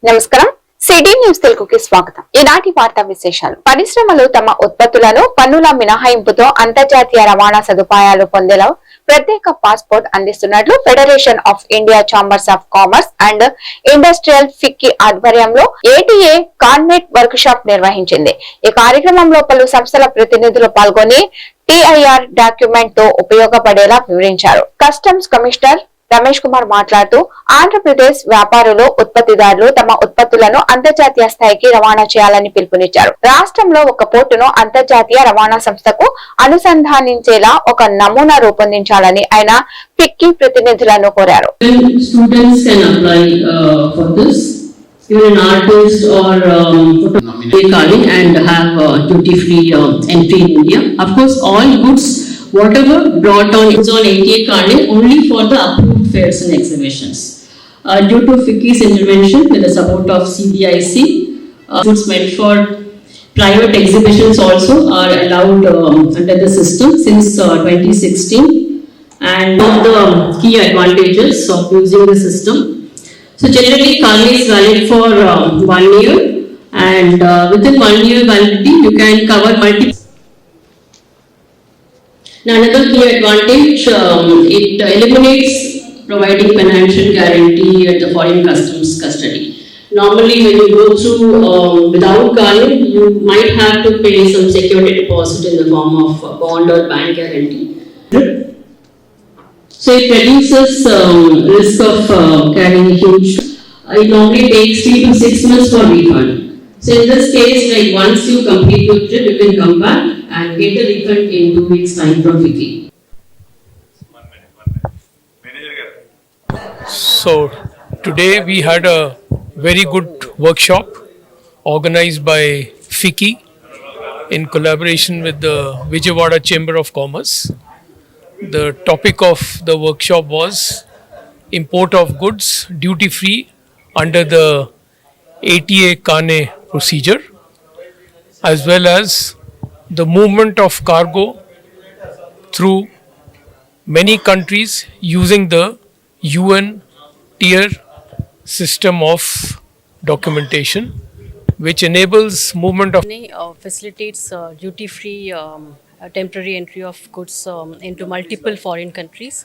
నమస్కారం. City news తెలుగుకి స్వాగతం. ఈనాటి వార్తా విశేషాలు. పరిశ్రమలు తమ ఉత్పత్తులను పన్నుల మినహాయింపుతో అంతర్జాతీయ రవాణా సదుపాయాలు పొందేలా ప్రత్యేక పాస్పోర్ట్ అందిస్తున్నట్లు Federation of India Chambers of Commerce and Industrial FICCI ఆధ్వర్యంలో ఏటీఏ కార్నెట్ వర్క్ షాప్ నిర్వహించింది. ఈ కార్యక్రమంలో పలు సంస్థల ప్రతినిధులు పాల్గొని టిఐఆర్ డాక్యుమెంట్ తో ఉపయోగపడేలా వివరించారు. కస్టమ్స్ కమిషనర్ రమేష్ కుమార్ మాట్లాడుతూ ఆంధ్రప్రదేశ్ వ్యాపారులు ఉత్పత్తిదారులు తమ ఉత్పత్తులను అంతర్జాతీయ స్థాయికి రవాణా చేయాలని పిలుపునిచ్చారు. రాష్ట్రంలో ఒక పోర్టును అంతర్జాతీయ రవాణా సంస్థకు అనుసంధానించేలా ఒక నమూనా రూపొందించాలని ఆయన ఫిక్కీ ప్రతినిధులను కోరారు. You're an artist or carding and have duty-free entry in India. Of course, all goods, whatever brought on is on ATA carding only for the approved fairs and exhibitions. Due to FICCI's intervention with the support of CBIC, goods meant for private exhibitions also are allowed under the system since 2016. And one of the key advantages of using the system. So generally, Carne is valid for 1 year, and within 1 year validity, you can cover multiple. Now, another key advantage, it eliminates providing financial guarantee at the foreign customs custody. Normally, when you go through without Carne, you might have to pay some security deposit in the form of bond or bank guarantee. So it reduces risk of carrying huge. It normally takes 3 to 6 months for refund. So in this case, like once you complete your trip, you can come back and get the refund in 2 weeks' time from FICCI. So today we had a very good workshop organized by FICCI in collaboration with the Vijayawada Chamber of Commerce. The topic of the workshop was import of goods duty free under the ATA Carne procedure, as well as the movement of cargo through many countries using the UN tier system of documentation, which enables movement of facilitates duty free temporary entry of goods into multiple foreign countries.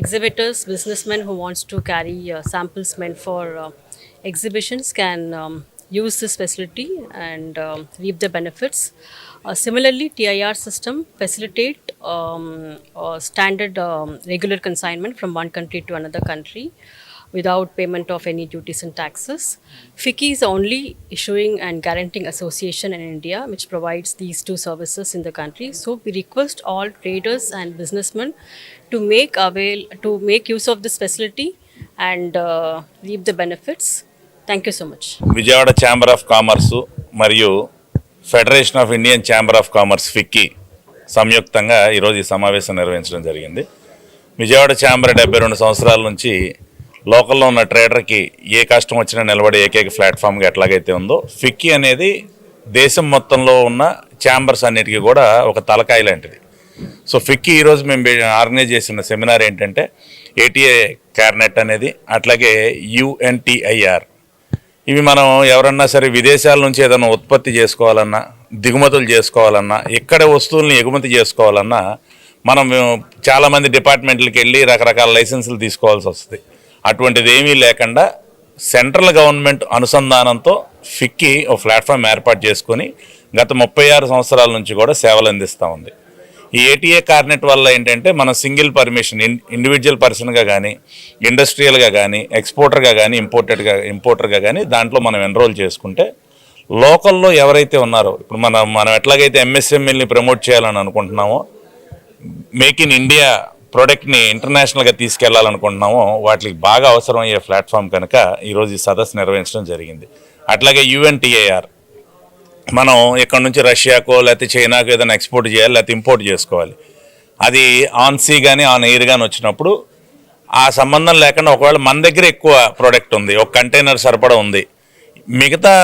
Exhibitors, businessmen who wants to carry samples meant for exhibitions can use this facility and reap the benefits. Similarly, TIR system facilitate standard regular consignment from one country to another country without payment of any duties and taxes. FICCI is the only issuing and guaranteeing association in India which provides these two services in the country. So we request all traders and businessmen to make use of this facility and reap the benefits. Thank you so much. Vijayawada Chamber of Commerce మరియు federation of Indian chamber of commerce FICCI సంయుక్తంగా ఈరోజు ఈ సమావేశం నిర్వహించడం జరిగింది. Vijayawada chamber 72 సంవత్సరాల నుంచి లోకల్లో ఉన్న ట్రేడర్కి ఏ కష్టం వచ్చినా నిలబడే ఏకైక ప్లాట్ఫామ్గా ఎట్లాగైతే ఉందో, ఫిక్కీ అనేది దేశం మొత్తంలో ఉన్న ఛాంబర్స్ అన్నిటికీ కూడా ఒక తలకాయ లాంటిది. సో ఫిక్కీ ఈరోజు మేము ఆర్గనైజ్ చేసిన సెమినార్ ఏంటంటే ఏటీఏ కార్నెట్ అనేది, అట్లాగే యుఎన్టిఐఆర్. ఇవి మనం ఎవరన్నా సరే విదేశాల నుంచి ఏదైనా ఉత్పత్తి చేసుకోవాలన్నా, దిగుమతులు చేసుకోవాలన్నా, ఇక్కడ వస్తువుల్ని ఎగుమతి చేసుకోవాలన్నా మనం చాలామంది డిపార్ట్మెంట్లకు వెళ్ళి రకరకాల లైసెన్సులు తీసుకోవాల్సి వస్తుంది. అటువంటిది ఏమీ లేకుండా సెంట్రల్ గవర్నమెంట్ అనుసంధానంతో ఫిక్కీ ఒక ప్లాట్ఫామ్ ఏర్పాటు చేసుకొని గత 36 సంవత్సరాల నుంచి కూడా సేవలు అందిస్తూ ఉంది. ఈ ఏటీఏ కార్నెట్ వల్ల ఏంటంటే మనం సింగిల్ పర్మిషన్ ఇండివిజువల్ పర్సన్గా కానీ, ఇండస్ట్రియల్గా కానీ, ఎక్స్పోర్టర్గా కానీ, ఇంపోర్టర్గా కానీ దాంట్లో మనం ఎన్రోల్ చేసుకుంటే లోకల్లో ఎవరైతే ఉన్నారో, ఇప్పుడు మనం ఎట్లాగైతే ఎంఎస్ఎంఈని ప్రమోట్ చేయాలని అనుకుంటున్నామో, మేక్ ఇన్ ఇండియా ప్రోడక్ట్ని ఇంటర్నేషనల్గా తీసుకెళ్లాలనుకుంటున్నామో వాటికి బాగా అవసరమయ్యే ప్లాట్ఫామ్ కనుక ఈరోజు ఈ సదస్సు నిర్వహించడం జరిగింది. అట్లాగే యుఎన్టిఐఆర్, మనం ఇక్కడ నుంచి రష్యాకో లేకపోతే చైనాకో ఏదైనా ఎక్స్పోర్ట్ చేయాలి, లేకపోతే ఇంపోర్ట్ చేసుకోవాలి. అది ఆన్ సీ కానీ ఆన్ ఎయిర్ కానీ వచ్చినప్పుడు ఆ సంబంధం లేకుండా ఒకవేళ మన దగ్గర ఎక్కువ ప్రోడక్ట్ ఉంది, ఒక కంటైనర్ సరిపడా ఉంది, మిగతా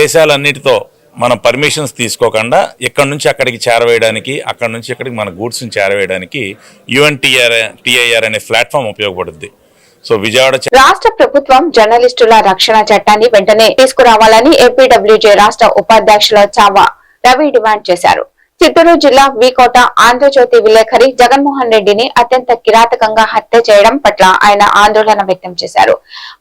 దేశాలన్నిటితో మనం పర్మిషన్స్ తీసుకోకుండా ఇక్కడ నుంచి అక్కడికి చేరవేయడానికి, అక్కడ నుంచి ఇక్కడికి మన గూడ్స్ని చేరవేయడానికి యుఎన్టిఐఆర్ అనే ప్లాట్ఫామ్ ఉపయోగపడుద్ది. సో విజయవాడ రాష్ట్ర ప్రభుత్వం జర్నలిస్టుల రక్షణ చట్టాన్ని వెంటనే తీసుకురావాలని ఏపీడబ్ల్యూజే రాష్ట్ర ఉపాధ్యక్షుల చావా రవి డిమాండ్ చేశారు. చిత్తూరు జిల్లా వీకోట ఆంధ్రజ్యోతి విలేకరి జగన్మోహన్ రెడ్డిని అత్యంత కిరాతకంగా హత్య చేయడం పట్ల ఆయన ఆందోళన వ్యక్తం చేశారు.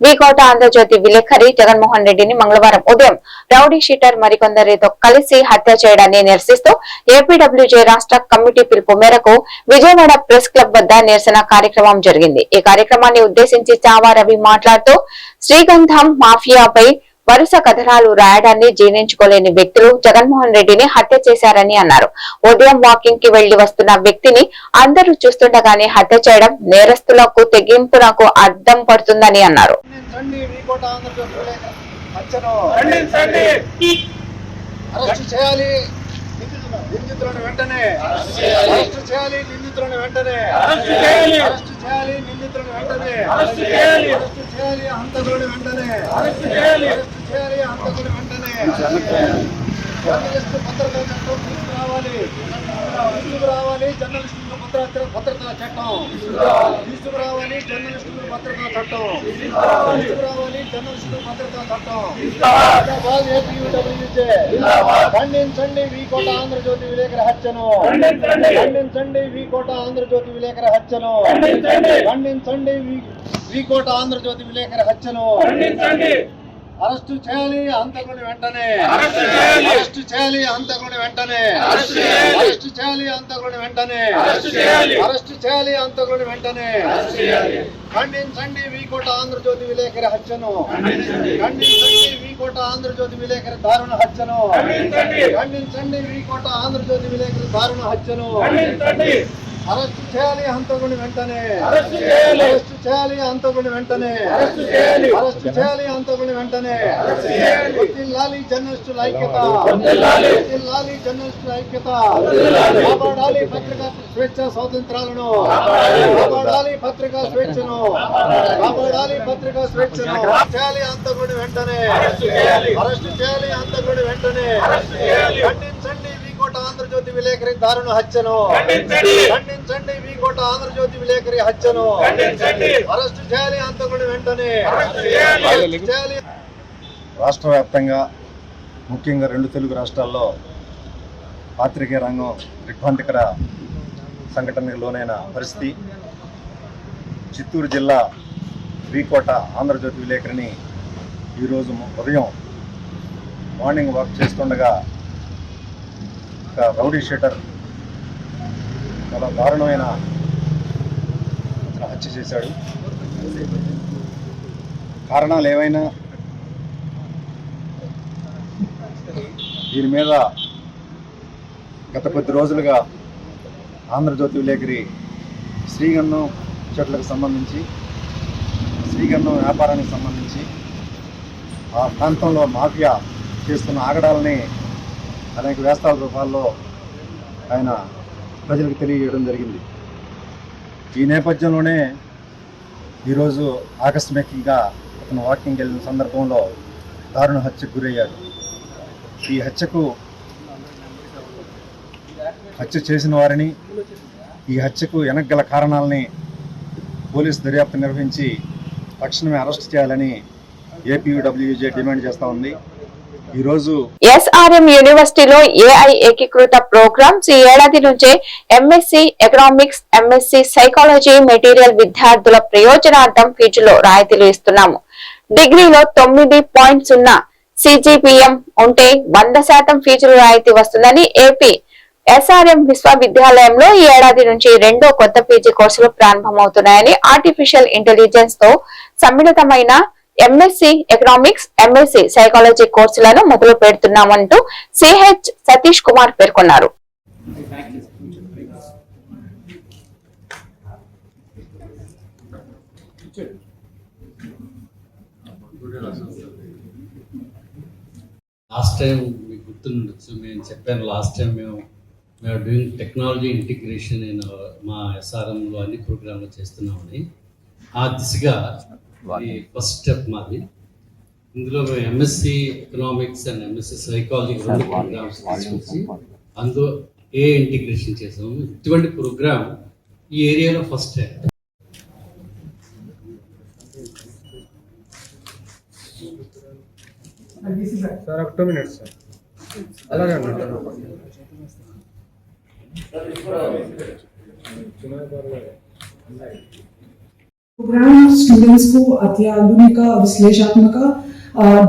వీకోట ఆంధ్రజ్యోతి విలేకరి జగన్మోహన్ రెడ్డిని మంగళవారం ఉదయం రౌడీ షీటర్ మరికొందరితో కలిసి హత్య చేయడాన్ని నిరసిస్తూ ఏపీడబ్ల్యూజే రాష్ట్ర కమిటీ పిలుపు మేరకు విజయవాడ ప్రెస్ క్లబ్ వద్ద నిరసన కార్యక్రమం జరిగింది. ఈ కార్యక్రమాన్ని ఉద్దేశించి చావా రవి మాట్లాడుతూ శ్రీగంధం మాఫియాపై వరుస కథనాలు రాయడాన్ని జీర్ణించుకోలేని వ్యక్తులు జగన్మోహన్ రెడ్డిని హత్య చేశారని అన్నారు. ఉదయం వాకింగ్ కి వెళ్లి వస్తున్న వ్యక్తిని అందరూ చూస్తుండగానే హత్య చేయడం నేరస్తులకు తెగింపునకు అద్దం పడుతుందని అన్నారు. నిందితులను వెంటనే అరెస్ట్ చేయాలి. నిందితులను వెంటనే అరెస్ట్ చేయాలి. అరెస్ట్ చేయాలి. నిందితులను వెంటనే అరెస్ట్ చేయాలి. అరెస్ట్ చేయాలి. హంతకులను వెంటనే అరెస్ట్ చేయాలి. అరెస్ట్ చేయాలి. హంతకులను వెంటనే జర్నలిస్టు భద్రతా చట్టం తీసుకురావాలి. తీసుకురావాలి. జర్నలిస్టుల భద్రతా చట్టం తీసుకురావాలి. జర్నలిస్టుల భద్రతా చట్టం తీసుకురావాలి. జర్నలిస్టుల భద్రతా చట్టం ఏపీడబ్ల్యూజే ఖండించండి. వీకోట ఆంధ్రజ్యోతి విలేకరి హత్యను ఖండించండి. వీకోట ఆంధ్రజ్యోతి విలేకరి హత్యను ఖండించండి. వీకోట ఆంధ్రజ్యోతి విలేకరి హత్యను అరెస్టు చేయాలి. హంతకుని వెంటనే అరెస్టు చేయాలి. హంతకుని వెంటనే అరెస్టు చేయాలి. హంతకుని వెంటనే అరెస్టు చేయాలి. హంతకుని వెంటనే ఖండించండి. వీకోట ఆంధ్రజ్యోతి విలేకరి హత్యను ఖండించండి. వీకోట ఆంధ్రజ్యోతి విలేకరి దారుణ హత్యను ఖండించండి. వీకోట ఆంధ్రజ్యోతి విలేకరి దారుణ హత్యను అరెస్టు చేయాలి. హంతకుని వెంటనే అరెస్టు చేయాలి. హంతకుని వెంటనే అరెస్టు చేయాలి. హంతకుని వెంటనే వర్ధిల్లాలి జర్నలిస్టుల ఐక్యత. వర్ధిల్లాలి జర్నలిస్టుల ఐక్యత. కాపాడాలి పత్రికా స్వేచ్ఛ స్వాతంత్రాలను. కాపాడాలి పత్రికా స్వేచ్ఛను. కాపాడాలి పత్రికా స్వేచ్ఛను. చేయాలి. హంతకుని వెంటనే అరెస్టు చేయాలి. హంతకుని వెంటనే ఖండించండి. వీకోట ఆంధ్రజ్యోతి విలేకరి దారుణ హత్యను ఖండించండి. వీకోట ఆంధ్రజ్యోతి విలేకరి హత్యను అరెస్టు చేయాలి. హంతకుని వెంటనే అరెస్టు చేయాలి. రాష్ట్ర వ్యాప్తంగా ముఖ్యంగా 2 తెలుగు రాష్ట్రాల్లో పాత్రికేయ రంగం దిగ్భ్రాంతికర సంఘటనకు లోనైన పరిస్థితి. చిత్తూరు జిల్లా వీకోట ఆంధ్రజ్యోతి విలేకరిని ఈరోజు ఉదయం మార్నింగ్ వాక్ చేస్తుండగా ఒక రౌడీ షీటర్ చాలా దారుణమైన హత్య చేశాడు. కారణాలు ఏవైనా దీని మీద గత కొద్ది రోజులుగా ఆంధ్రజ్యోతి విలేకరి శ్రీగంధం చెట్లకు సంబంధించి శ్రీగంధం వ్యాపారానికి సంబంధించి ఆ ప్రాంతంలో మాఫియా చేస్తున్న ఆగడాలని అనేక వేస్తాల రూపాల్లో ఆయన ప్రజలకు తెలియజేయడం జరిగింది. ఈ నేపథ్యంలోనే ఈరోజు ఆకస్మికంగా అతను వాకింగ్ వెళ్ళిన సందర్భంలో దారుణ హత్యకు గురయ్యాడు. ఈ హత్య చేసిన వారిని, ఈ హత్యకు వెనకగల కారణాలని పోలీసు దర్యాప్తు నిర్వహించి తక్షణమే అరెస్ట్ చేయాలని ఏపీడబ్ల్యూజే డిమాండ్ చేస్తూ ఉంది. ఈరోజు ఎస్ఆర్ఎం యూనివర్సిటీలో ఏఐ ఏకీకృత ప్రోగ్రామ్స్ ఈ ఏడాది నుంచే MSc economics, MSc psychology material విద్యార్థుల ప్రయోజనార్థం ఫీజులో రాయితీలు ఇస్తున్నాము. డిగ్రీలో 9.0 సిజిపిఎం ఉంటే 100% ఫీజులు రాయితీ వస్తుందని ఏపీ ఎస్ఆర్ఎం విశ్వవిద్యాలయంలో ఈ ఏడాది నుంచి 2వ కొత్త పీజీ కోర్సులు ప్రారంభమవుతున్నాయని, ఆర్టిఫిషియల్ ఇంటెలిజెన్స్ తో సమ్మిళితమైన ఎంఎస్సి ఎకనామిక్స్, ఎంఎస్సి సైకాలజీ కోర్సులను మొదలు పెడుతున్నామంటూ సిహెచ్ సతీష్ కుమార్ పేర్కొన్నారు. లాస్ట్ టైం మీకు గుర్తుండొచ్చు, నేను చెప్పాను లాస్ట్ టైం మేము డూయింగ్ టెక్నాలజీ ఇంటిగ్రేషన్ మా ఎస్ఆర్ఎంలో అన్ని ప్రోగ్రాంలు చేస్తున్నామని. ఆ దిశగా ఈ ఫస్ట్ స్టెప్ మాది. ఇందులో మేము MSc economics and MSc psychology 2 programmes తీసుకొచ్చి అందులో ఇంటిగ్రేషన్ చేసాము. ఇటువంటి ప్రోగ్రామ్ ఈ ఏరియాలో ఫస్ట్ టైం. సార్ ఒక 2 minutes సార్ అలాగే అండి प्रोग्राम स्टूडेंट्स को అత్యాధునిక విశ్లేషణాత్మక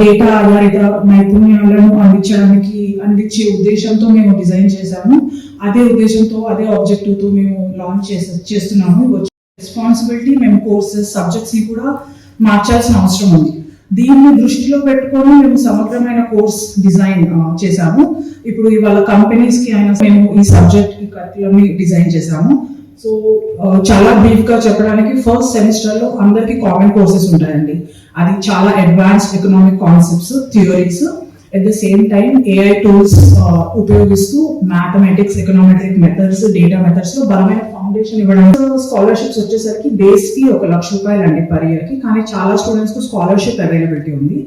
డేటా ఆధారిత నైపుణ్యాలను అందించే ఉద్దేశంతో మేము డిజైన్ చేశాము. అదే ఉద్దేశంతో అదే ఆబ్జెక్టివ్ తో మేము లాంచ్ చేస్తున్నాము. రెస్పాన్సిబిలిటీ మేము కోర్సెస్ సబ్జెక్ట్స్ ని కూడా మార్చాల్సిన అవసరం ఉంది. దీన్ని దృష్టిలో పెట్టుకొని మేము సమగ్రమైన కోర్స్ డిజైన్ చేశాము. ఇప్పుడు ఇవాళ కంపెనీస్ కి అయినా మేము ఈ సబ్జెక్ట్ ఈ కరికులం ని డిజైన్ చేశాము. సో చాలా బ్రీఫ్ గా చెప్పడానికి ఫస్ట్ సెమిస్టర్ లో అందరికి కామన్ కోర్సెస్ ఉంటాయండి. అది చాలా advanced economic concepts theories at the same time AI tools ఉపయోగిస్తూ mathematics econometric methods data methods లో బలమైన ఫౌండేషన్ ఇవ్వడం. స్కాలర్షిప్స్ వచ్చేసరికి బేస్ ఫీ ₹1,00,000 అండి పర్ ఇయర్ కి. కానీ చాలా స్టూడెంట్స్ కు స్కాలర్షిప్ అవైలబిలిటీ ఉంది.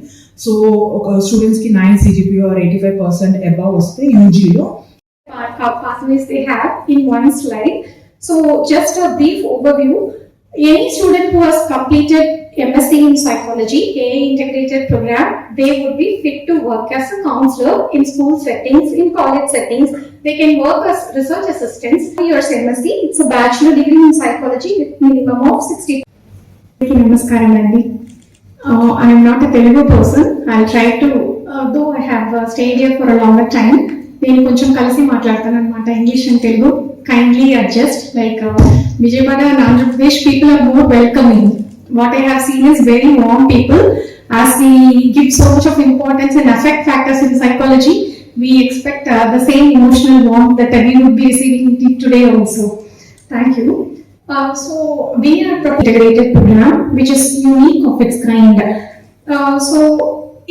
సో ఒక స్టూడెంట్స్ కి 9 CGPA or 85% above వస్తే యూజీలో pathways they have in one slide. So just a brief overview. Any student who has completed MSc in psychology, AA integrated program, they would be fit to work as a counselor in school settings, in college settings. They can work as research assistants. 3 years MSc, it's a bachelor degree in psychology with minimum of 60. Namaskaram Andi. I am not a Telugu person. I'll try to, though I have stayed here for a longer time, నేను కొంచెం కలిసి మాట్లాడతాను అన్నమాట English and Telugu. kindly adjust. Like Vijayawada and Andhra Pradesh people are more welcoming. What I have seen is very warm people. As we give so much of importance and affect factors in psychology, we expect the same emotional warmth that we would be receiving today also. Thank you. So we are an integrated program which is unique of its kind. So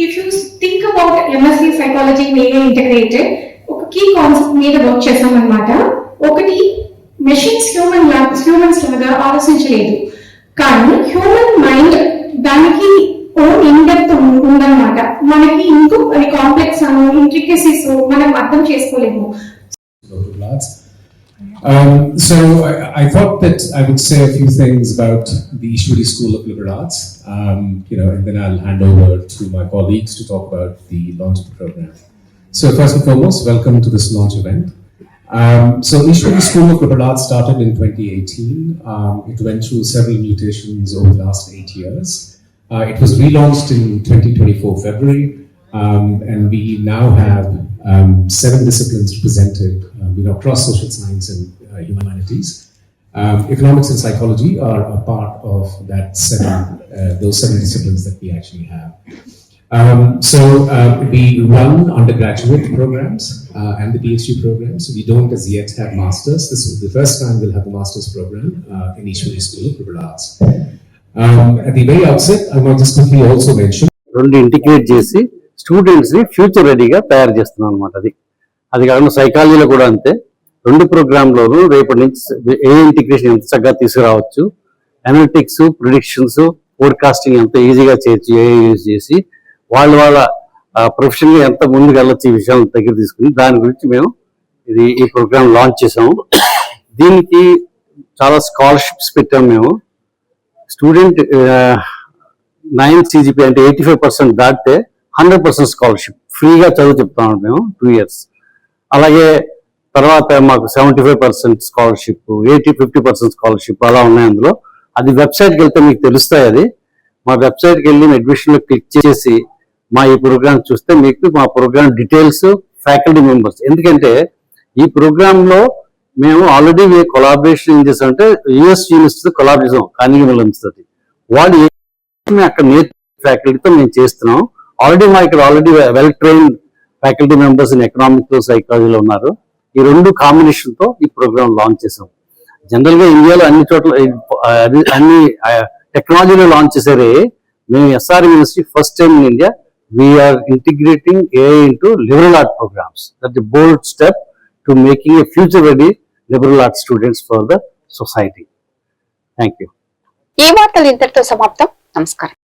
if you think about MSc Psychology AA integrated, ఒక key concept మీద work చేసాం అన్నమాట. ఒకటి machines humans లాగా ఆలోచించలేదు, కానీ human mind దానికి in depth ఉందన్నమాట. మనకి ఇంకో అది కాంప్లెక్స్ ఇంట్రికసీస్ మనం అర్థం చేసుకోలేము. So I thought that I would say a few things about the Ishwari School of Liberal Arts, and then I'll hand over to my colleagues to talk about the launch of the program. So first and foremost, welcome to this launch event. So Ishwari School of Liberal Arts started in 2018. It went through several mutations over the last 8 years. It was relaunched in 2024 February, and we now have 7 disciplines represented, across social science and humanities. Economics and psychology are a part of those 7 disciplines that we actually have. So we run undergraduate programs and the PhD programs. So we don't as yet have masters. This is the first time we'll have a master's program in Ishwari School of Liberal Arts. At the very outset, I want to just quickly also mention. రెండు integrate చేసి students ని future రెడీగా తయారు చేస్తున్నాం అనమాట. అది కాకుండా సైకాలజీలో కూడా అంతే. 2 ప్రోగ్రాంలోనూ రేపటి నుంచి ఏ ఇంటిగ్రేషన్ ఎంత చక్కగా తీసుకురావచ్చు, అనలిటిక్స్, ప్రిడిక్షన్స్, ఫోర్కాస్టింగ్ ఎంత ఈజీగా చేయొచ్చు ఏ యూజ్ చేసి, వాళ్ళ ప్రొఫెషన్ గా ఎంత ముందుకు వెళ్ళొచ్చు ఈ విషయాలను దగ్గర తీసుకుని దాని గురించి మేము ఈ ప్రోగ్రామ్ లాంచ్ చేసాము. దీనికి చాలా స్కాలర్షిప్స్ పెట్టాము మేము. స్టూడెంట్ 9 CGPA అంటే 85% దాటితే 100% స్కాలర్షిప్ ఫ్రీగా చదువు చెప్తాము మేము 2 years. అలాగే తర్వాత మాకు 75% స్కాలర్షిప్, 50% స్కాలర్షిప్ అలా ఉన్నాయి అందులో. అది వెబ్సైట్కి వెళ్తే మీకు తెలుస్తాయి. అది మా వెబ్సైట్కి వెళ్ళి అడ్మిషన్లో క్లిక్ చేసి మా ఈ ప్రోగ్రామ్ చూస్తే మీకు మా ప్రోగ్రామ్ డీటెయిల్స్, ఫ్యాకల్టీ మెంబర్స్, ఎందుకంటే ఈ ప్రోగ్రామ్ లో మేము ఆల్రెడీ కొలాబరేషన్ ఏం చేస్తామంటే యుఎస్ యూనివర్సిటీతో కొలాబరేషన్ కార్నెగీ మెల్లన్ తోటి. వాళ్ళు అక్కడ ఫ్యాకల్టీతో మేము చేస్తున్నాం. మా ఇక్కడ already well trained faculty members in economics, సైకాలజీలో ఉన్నారు. ఈ 2 కాంబినేషన్ తో ఈ ప్రోగ్రామ్ లాంచ్ చేసాం. జనరల్ గా ఇండియాలో అన్ని చోట్ల అన్ని టెక్నాలజీలో లాంచ్ చేసారే. మేము SRM university first time in India we are integrating AI into liberal art programs. That's a bold step to making a future ready liberal arts students for the society. Thank you. ఈ వార్తలు ఇంతటితో సమాప్తం. నమస్కారం.